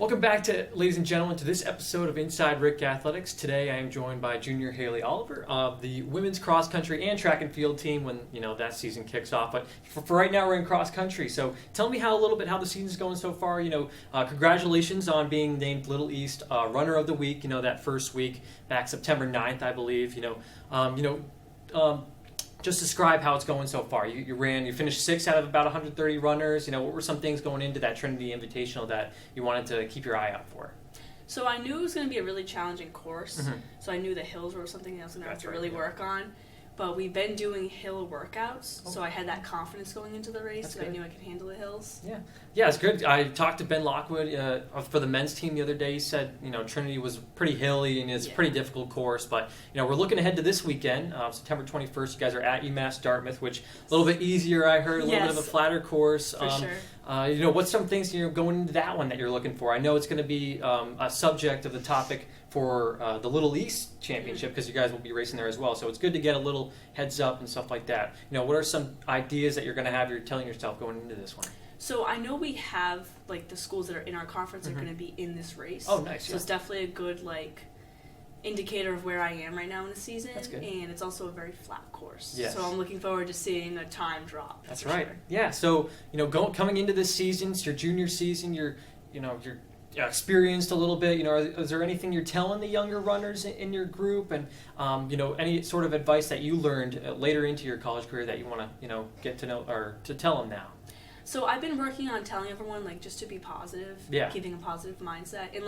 Welcome back ladies and gentlemen, to this episode of Inside RIC Athletics. Today I am joined by junior Haley Oliver of the women's cross country and track and field team when that season kicks off. But for right now, we're in cross country. So tell me a little bit how the season's going so far. Congratulations on being named Little East Runner of the Week. That first week back September 9th, I believe. Just describe how it's going so far. You finished 6th out of about 130 runners. What were some things going into that Trinity Invitational that you wanted to keep your eye out for? So I knew it was going to be a really challenging course. Mm-hmm. So I knew the hills were something I was going to have to really work on. But we've been doing hill workouts, so I had that confidence going into the race that I knew I could handle the hills. Yeah, it's good. I talked to Ben Lockwood for the men's team the other day. He said, Trinity was pretty hilly and it's a pretty difficult course. But, we're looking ahead to this weekend, September 21st. You guys are at UMass Dartmouth, which a little bit easier, I heard, a little bit of a flatter course. For sure. What's some things going into that one that you're looking for? I know it's going to be a subject of the topic for the Little East Championship because you guys will be racing there as well. So it's good to get a little heads up and stuff like that. What are some ideas that you're going to have you're telling yourself going into this one? So I know we have the schools that are in our conference are going to be in this race. Oh, nice. So it's definitely a good indicator of where I am right now in the season. That's good. And it's also a very flat course. Yes. So I'm looking forward to seeing a time drop. That's right. Sure. Yeah. So coming into this season, it's your junior season. You're experienced a little bit. Is there anything you're telling the younger runners in your group, and any sort of advice that you learned later into your college career that you want to get to know or to tell them now? So I've been working on telling everyone just to be positive, keeping a positive mindset, and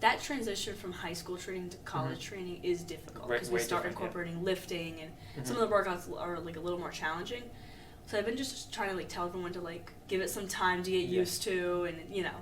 that transition from high school training to college training is difficult because we start incorporating lifting, and some of the workouts are a little more challenging. So I've been just trying to tell everyone to give it some time to get used to, and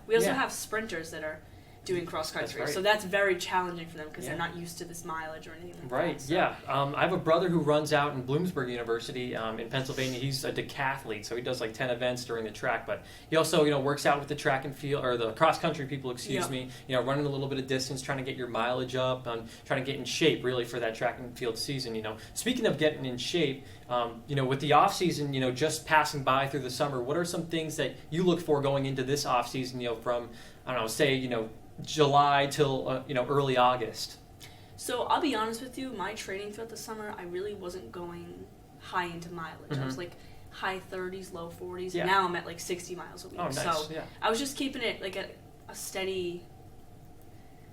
we also have sprinters that are doing cross country, so that's very challenging for them because they're not used to this mileage or anything like that. Right. So. Yeah. I have a brother who runs out in Bloomsburg University in Pennsylvania. He's a decathlete, so he does 10 events during the track, but he also works out with the track and field or the cross country people. Excuse me. Running a little bit of distance, trying to get your mileage up, trying to get in shape really for that track and field season. Speaking of getting in shape. With the off season, just passing by through the summer, what are some things that you look for going into this off season? From July till early August. So I'll be honest with you, my training throughout the summer, I really wasn't going high into mileage. I was high 30s, low 40s, and now I'm at 60 miles a week. Oh, nice. So I was just keeping it at a steady.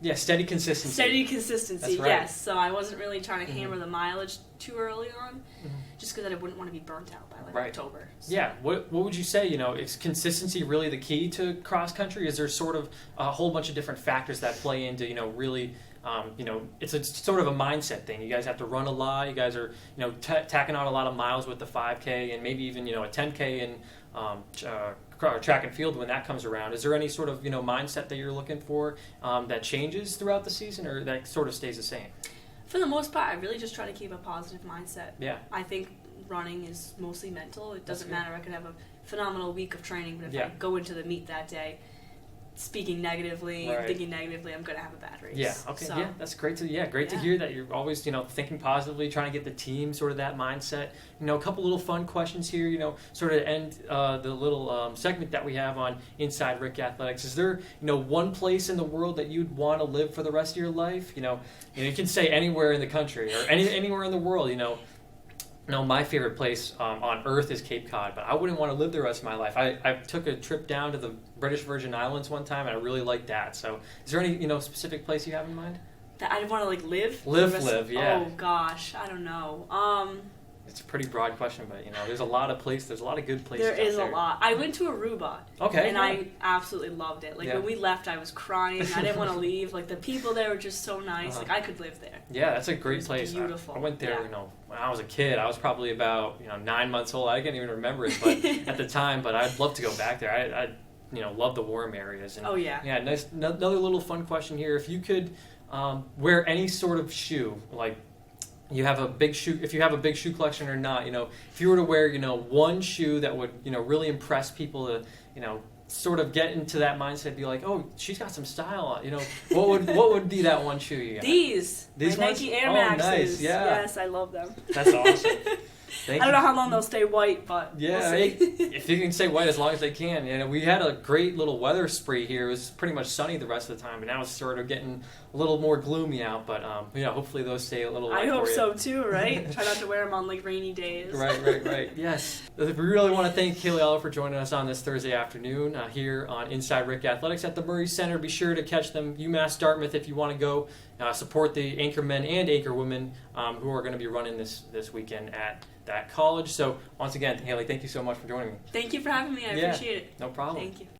Yeah, steady consistency. Steady consistency, That's right. Yes. So I wasn't really trying to hammer the mileage too early on, just because I wouldn't want to be burnt out by October. So. Yeah. What would you say? Is consistency really the key to cross country? Is there sort of a whole bunch of different factors that play into really? It's a sort of a mindset thing. You guys have to run a lot. You guys are tacking on a lot of miles with the 5K and maybe even a 10K and track and field when that comes around. Is there any sort of mindset that you're looking for that changes throughout the season, or that sort of stays the same? For the most part, I really just try to keep a positive mindset. Yeah. I think running is mostly mental. It doesn't matter. I could have a phenomenal week of training, but if I go into the meet that day speaking negatively, thinking negatively, I'm going to have a bad race. Yeah, okay, so, that's great to hear that you're always, thinking positively, trying to get the team sort of that mindset. A couple little fun questions here, sort of end the little segment that we have on Inside RIC Athletics. Is there, one place in the world that you'd want to live for the rest of your life? You can say anywhere in the country or anywhere in the world, my favorite place on Earth is Cape Cod, but I wouldn't want to live the rest of my life. I took a trip down to the British Virgin Islands one time, and I really liked that. So is there any specific place you have in mind? That I'd want to live? Live, yeah. Oh, gosh. I don't know. It's a pretty broad question, but there's a lot of good places. There is a lot. I went to Aruba. Okay. And I absolutely loved it. When we left, I was crying. I didn't want to leave. The people there were just so nice. I could live there. Yeah, that's a great place. Beautiful. I went there, when I was a kid. I was probably about 9 months old. I can't even remember it, but at the time. But I'd love to go back there. I love the warm areas. And, yeah. Nice. Another little fun question here. If you could wear any sort of shoe, you have a big shoe, if you have a big shoe collection or not, if you were to wear, one shoe that would, really impress people to, sort of get into that mindset, be like, oh, she's got some style. What would be that one shoe you got? These ones? Nike Air Maxes. Nice. Yeah. Yes, I love them. That's awesome. I don't know how long they'll stay white, but yeah, we'll see. if you can stay white as long as they can. And we had a great little weather spree here. It was pretty much sunny the rest of the time, but now it's sort of getting a little more gloomy out. But hopefully those stay a little white. I hope for you. So too, right? Try not to wear them on like rainy days. Right. Yes. We really want to thank Kaylee Eller for joining us on this Thursday afternoon here on Inside RIC Athletics at the Murray Center. Be sure to catch them, UMass Dartmouth, if you want to go support the anchormen and anchorwomen who are going to be running this weekend at that college. So once again, Haley, thank you so much for joining me. Thank you for having me. I appreciate it. No problem. Thank you.